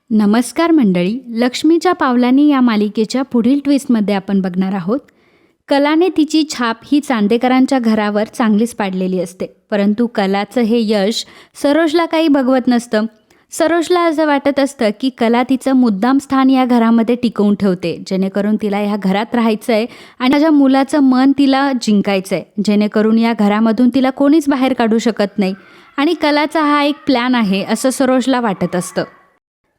नमस्कार मंडळी, लक्ष्मीच्या पावलांनी या मालिकेच्या पुढील ट्विस्टमध्ये आपण बघणार आहोत. कलाने तिची छाप ही चांदेकरांच्या घरावर चांगलीच पाडलेली असते, परंतु कलाचं हे यश सरोजला काही बघवत नसतं. सरोजला असं वाटत असतं की कला तिचं मुद्दाम स्थान या घरामध्ये टिकवून ठेवते, जेणेकरून तिला या घरात राहायचं आहे आणि माझ्या मुलाचं मन तिला जिंकायचं आहे, जेणेकरून या घरामधून तिला कोणीच बाहेर काढू शकत नाही आणि कलाचा हा एक प्लॅन आहे असं सरोजला वाटत असतं.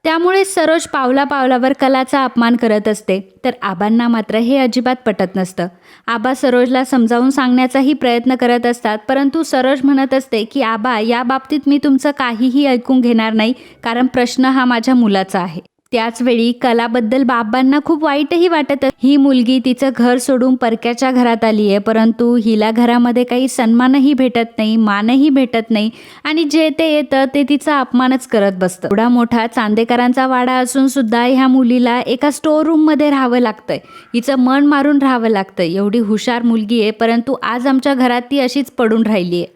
त्यामुळे सरोज पावला पावलावर कलाचा अपमान करत असते, तर आबांना मात्र हे अजिबात पटत नसतं. आबा सरोजला समजावून सांगण्याचाही प्रयत्न करत असतात, परंतु सरोज म्हणत असते की आबा, या बाबतीत मी तुमचं काहीही ऐकून घेणार नाही, कारण प्रश्न हा माझ्या मुलाचा आहे. त्याचवेळी कलाबद्दल बाबांना खूप वाईटही वाटत. ही मुलगी तिचं घर सोडून परक्याच्या घरात आली आहे, परंतु हिला घरामध्ये काही सन्मानही भेटत नाही, मानही भेटत नाही आणि जे ते येतं ते तिचा अपमानच करत बसतं. एवढा मोठा चांदेकरांचा वाडा असून सुद्धा ह्या मुलीला एका स्टोर रूममध्ये राहावं लागतंय, हिचं मन मारून राहावं लागतं. एवढी हुशार मुलगी आहे, परंतु आज आमच्या घरात ती अशीच पडून राहिली आहे.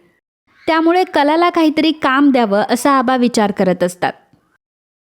त्यामुळे कलाला काहीतरी काम द्यावं असा आबा विचार करत असतात.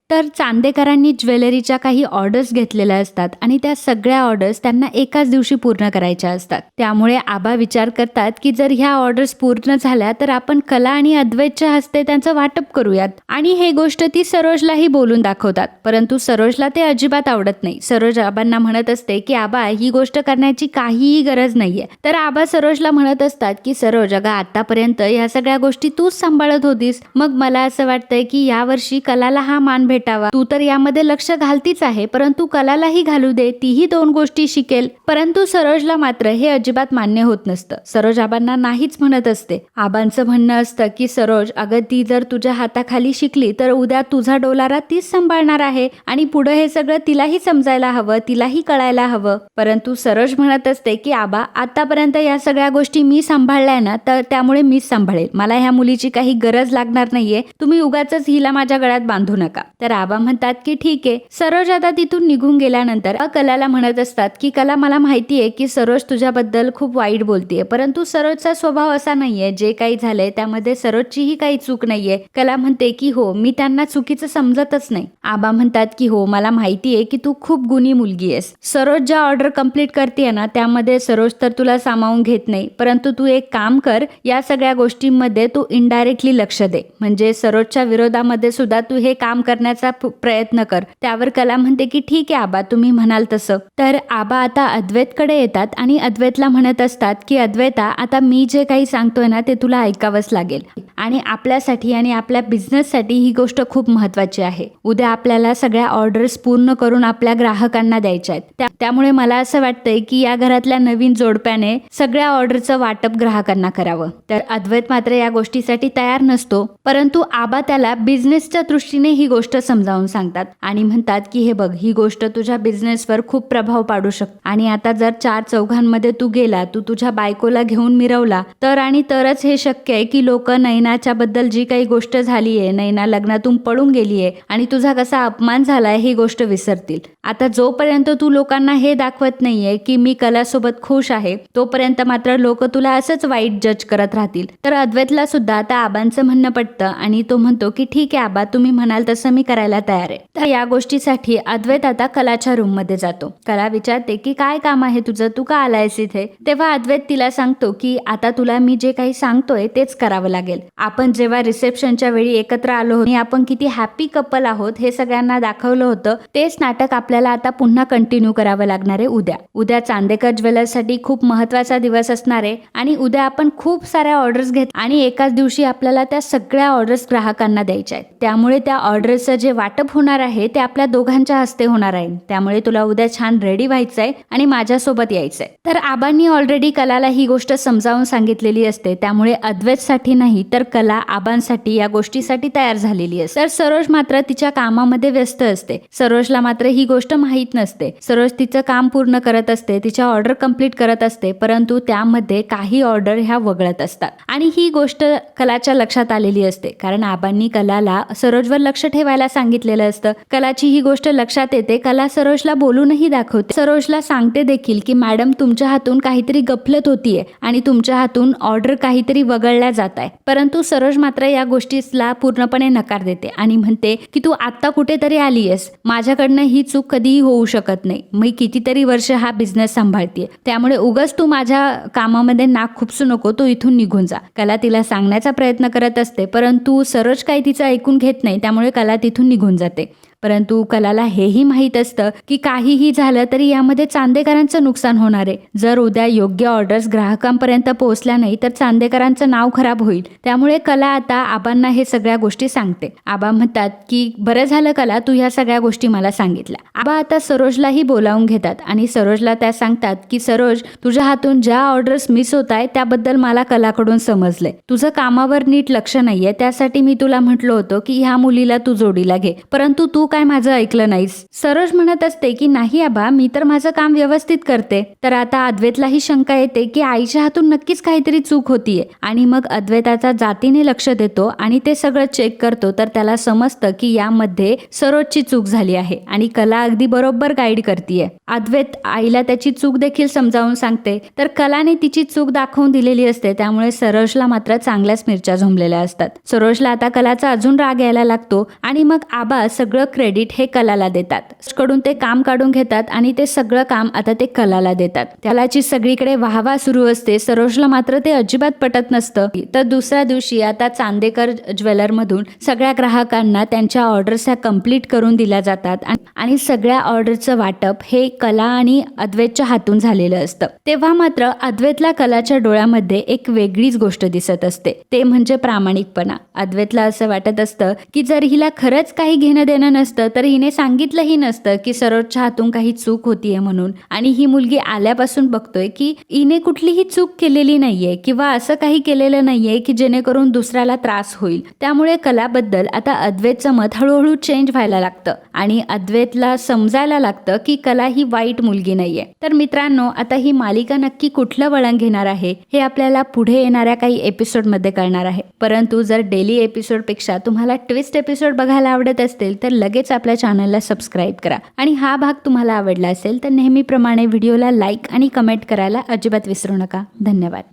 तर चांदेकरांनी ज्वेलरीच्या काही ऑर्डर्स घेतलेल्या असतात आणि त्या सगळ्या ऑर्डर्स त्यांना एकाच दिवशी पूर्ण करायच्या असतात. त्यामुळे आबा विचार करतात की जर ह्या ऑर्डर्स पूर्ण झाल्या तर आपण कला आणि अद्वैतच्या हस्ते त्यांचं वाटप करूयात आणि हे गोष्ट ती सरोजलाही बोलून दाखवतात, परंतु सरोजला ते अजिबात आवडत नाही. सरोज आबांना म्हणत असते की आबा, ही गोष्ट करण्याची काहीही गरज नाहीये. तर आबा सरोजला म्हणत असतात की सरोज, अगं आतापर्यंत ह्या सगळ्या गोष्टी तूच सांभाळत होतीस, मग मला असं वाटतंय की यावर्षी कलाला हा मान भेटावा. तू तर यामध्ये लक्ष घालतीच आहे, परंतु कलालाही घालू दे, तीही दोन गोष्टी शिकेल. परंतु सरोजला मात्र हे अजिबात मान्य होत नसतं. सरोज आबांना नाहीच म्हणत असते. आबांचं म्हणणं असतं की सरोज, अगं ती जर तुझ्या हाताखाली शिकली तर उद्या तुझा डोलारा तीच सांभाळणार आहे आणि पुढे हे सगळं तिलाही समजायला हवं, तिलाही कळायला हवं. परंतु सरोज म्हणत असते की आबा, आतापर्यंत या सगळ्या गोष्टी मी सांभाळल्या ना, तर त्यामुळे मीच सांभाळेल. मला ह्या मुलीची काही गरज लागणार नाहीये, तुम्ही उगाचच हिला माझ्या गळ्यात बांधू नका. तर आबा म्हणतात की ठीक आहे. सरोज आता तिथून निघून गेल्यानंतर कलाला म्हणत असतात की कला, मला माहितीये की सरोज तुझ्याबद्दल खूप वाईट बोलतीये, परंतु सरोजचा स्वभाव असा नाहीये. जे काही झालंय त्यामध्ये सरोजचीही काही चूक नाहीये. कला म्हणते की हो, मी त्यांना चुकीचं समजतच नाही. आबा म्हणतात की हो, मला माहितीये की तू खूप गुणी मुलगी आहेस. सरोज ज्या ऑर्डर कंप्लीट करते ना, त्यामध्ये सरोज तर तुला सामावून घेत नाही, परंतु तू एक काम कर, या सगळ्या गोष्टींमध्ये तू इनडायरेक्टली लक्ष दे, म्हणजे सरोजच्या विरोधामध्ये सुद्धा तू हे काम करण्याचा प्रयत्न कर. त्यावर कला म्हणते की ठीक आहे आबा, तुम्ही म्हणाल तसं. तर आबा आता अद्वैतकडे येतात आणि अद्वैतला म्हणत असतात की अद्वैता, आता मी जे काही सांगतोय ना ते तुला ऐकावंच लागेल आणि आपल्यासाठी आणि आपल्या बिझनेससाठी ही गोष्ट खूप महत्त्वाची आहे. उद्या आपल्याला सगळ्या ऑर्डर्स पूर्ण करून आपल्या ग्राहकांना द्यायच्या आहेत. त्यामुळे मला असं वाटतंय की या घरातल्या नवीन जोडप्याने सगळ्या ऑर्डरचं वाटप ग्राहकांना करावं. तर अद्वैत मात्र या गोष्टीसाठी तयार नसतो, परंतु आबा त्याला बिझनेसच्या दृष्टीने ही गोष्ट समजावून सांगतात आणि म्हणतात की हे बघ, ही गोष्ट तुझ्या बिझनेसवर खूप प्रभाव पाडू शकते आणि आता जर 4 चौघांमध्ये तू गेला, तू तुझ्या बायकोला घेऊन मिरवला तर आणि तरच हे शक्य आहे की लोक नैनाच्या बद्दल जी काही गोष्ट झाली आहे, नैना लग्नातून पळून गेली आहे आणि तुझा कसा अपमान झालाय ही गोष्ट विसरतील. आता जोपर्यंत तू लोकांना हे दाखवत नाहीये की मी कलासोबत खुश आहे, तोपर्यंत मात्र लोक तुला असंच वाईट जज करत राहतील. तर अद्वैतला सुद्धा आता आबांचं म्हणणं पटतं आणि तो म्हणतो की ठीक आहे आबा, तुम्ही म्हणाल तसं मी करायला तयार आहे. तर या गोष्टीसाठी अद्वैत आता कलाच्या रूम मध्ये जातो. कला विचारते की काय काम आहे तुझं, तू का आलायस इथे. तेव्हा अद्वैत तिला सांगतो की आता तुला मी जे काही सांगतोय तेच करावं लागेल. आपण जेव्हा रिसेप्शनच्या वेळी एकत्र आलो होतो आणि आपण किती हॅपी कपल आहोत हे सगळ्यांना दाखवलं होतं, तेच नाटक आपल्याला आता पुन्हा कंटिन्यू करावं लागणार आहे. उद्या चांदेकर ज्वेलर्ससाठी खूप महत्त्वाचा दिवस असणार आहे आणि उद्या आपण खूप साऱ्या ऑर्डर्स घेत आणि एकाच दिवशी आपल्याला त्या सगळ्या ऑर्डर्स ग्राहकांना द्यायच्या आहेत. त्यामुळे त्या ऑर्डर्सचं जे वाटप होणार आहे ते आपल्या दोघांच्या हस्ते होणार आहे. त्यामुळे तुला उद्या छान रेडी व्हायचंय आणि माझ्यासोबत यायचंय. तर आबांनी ऑलरेडी कलाला ही गोष्ट समजावून सांगितलेली असते, त्यामुळे अद्वैतसाठी नाही तर कला आबांसाठी या गोष्टीसाठी तयार झालेली असते. तर सरोज मात्र तिच्या कामामध्ये व्यस्त असते. सरोजला मात्र ही गोष्ट माहीत नसते. सरोज तिचं काम पूर्ण करत असते, तिच्या ऑर्डर कंप्लीट करत असते, परंतु त्यामध्ये काही ऑर्डर ह्या वगळत असतात आणि ही गोष्ट कलाच्या लक्षात आलेली असते, कारण आबांनी कलाला सरोजवर लक्ष ठेवायला कलाला सांगितलेलं असतं. कलाची ही गोष्ट लक्षात येते. कला सरोजला बोलूनही दाखवते. सरोजला सांगते देखील की मॅडम तुमच्या हातून काहीतरी गफलत होतीये आणि तुमच्या हातून ऑर्डर काहीतरी वगळल्या जात आहे. परंतु सरोज मात्र या गोष्टीला पूर्णपणे नकार देते आणि म्हणते की तू आत्ता कुठेतरी आली आहेस, माझ्याकडनं ही चूक कधीही होऊ शकत नाही. मी कितीतरी वर्ष हा बिझनेस सांभाळतेय, त्यामुळे उगाच तू माझ्या कामामध्ये नाक खुपसू नको, तू इथून निघून जा. कला तिला सांगण्याचा प्रयत्न करत असते, परंतु सरोज काही तिचं ऐकून घेत नाही. त्यामुळे कला तिथून निघून जाते. परंतु कलाला हेही माहीत असतं की काहीही झालं तरी यामध्ये चांदेकरांचं नुकसान होणार आहे. जर उद्या योग्य ऑर्डर्स ग्राहकांपर्यंत पोहोचल्या नाही तर चांदेकरांचं नाव खराब होईल. त्यामुळे कला आता आबांना हे सगळ्या गोष्टी सांगते. आबा म्हणतात की बरं झालं कला, तू ह्या सगळ्या गोष्टी मला सांगितल्या. आबा आता सरोजलाही बोलावून घेतात आणि सरोजला त्या सांगतात की सरोज, तुझ्या हातून ज्या ऑर्डर्स मिस होत आहे त्याबद्दल मला कलाकडून समजले. तुझं कामावर नीट लक्ष नाहीये, त्यासाठी मी तुला म्हटलं होतं की ह्या मुलीला तू जोडीला घे, परंतु तू काय माझं ऐकलं नाहीस. सरोज म्हणत असते की नाही आबा, मी तर माझं काम व्यवस्थित करते. तर आता अद्वैतलाही शंका येते की आईच्या हातून नक्कीच काहीतरी चूक होतीये आणि मग अद्वैताचा जातीने लक्ष देतो आणि ते सगळं चेक करतो. तर त्याला समजतं की यामध्ये सरोजची चूक झाली आहे आणि कला अगदी बरोबर गाईड करतीये. अद्वैत आईला त्याची चूक देखील समजावून सांगते. तर कलाने तिची चूक दाखवून दिलेली असते. त्यामुळे सरोजला मात्र चांगल्याच मिरच्या झोंबलेल्या असतात. सरोजला आता कलाचा अजून राग यायला लागतो आणि मग आबा सगळं क्रेडिट हे कलाला देतात. कडून ते काम काढून घेतात आणि ते सगळं काम आता ते कलाला देतात. कलाची सगळीकडे वाहवा सुरू असते. सरोजला मात्र ते अजिबात पटत नसतं. तर दुसऱ्या दिवशी आता चांदेकर ज्वेलर मधून सगळ्या ग्राहकांना त्यांच्या ऑर्डर्स ह्या कंप्लीट करून दिल्या जातात आणि सगळ्या ऑर्डरचं वाटप हे कला आणि अद्वैतच्या हातून झालेलं असतं. तेव्हा मात्र अद्वैतला कलाच्या डोळ्यामध्ये एक वेगळीच गोष्ट दिसत असते, ते म्हणजे प्रामाणिकपणा. अद्वैतला असं वाटत असतं की जर हिला खरंच काही घेणं देणं नसतं तर हिने सांगितलंही नसतं की सरोजच्या हातून काही चूक होतीये म्हणून. आणि ही मुलगी आल्यापासून बघतोय की हिने कुठलीही चूक केलेली नाहीये किंवा असं काही केलेलं नाहीये की जेणेकरून दुसऱ्याला त्रास होईल. त्यामुळे कलाबद्दल आता अद्वैतचं मत हळूहळू चेंज व्हायला लागतं आणि अद्वैतला समजायला लागतं की कला ही वाईट मुलगी नाहीये. तर मित्रांनो, आता ही मालिका नक्की कुठलं वळण घेणार आहे हे आपल्याला पुढे येणाऱ्या काही एपिसोडमध्ये कळणार आहे. परंतु जर डेली एपिसोडपेक्षा तुम्हाला ट्विस्ट एपिसोड बघायला आवडत असतील तर लगेच आपल्या चॅनलला सबस्क्राईब करा आणि हा भाग तुम्हाला आवडला असेल तर नेहमीप्रमाणे व्हिडिओला लाईक आणि कमेंट करायला अजिबात विसरू नका. धन्यवाद.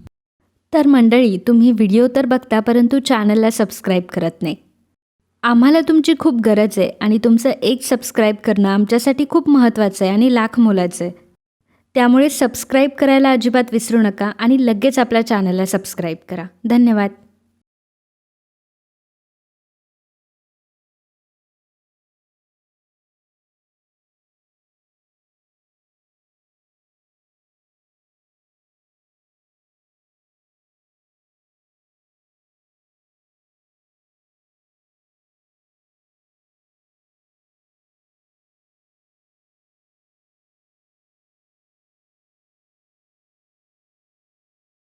तर मंडळी, तुम्ही व्हिडिओ तर बघता परंतु चॅनलला सबस्क्राईब करत नाही. आम्हाला तुमची खूप गरज आहे आणि तुमचं एक सबस्क्राईब करणं आमच्यासाठी खूप महत्त्वाचं आहे आणि लाख मोलाचं आहे. त्यामुळे सबस्क्राईब करायला अजिबात विसरू नका आणि लगेच आपल्या चॅनलला सबस्क्राईब करा. धन्यवाद.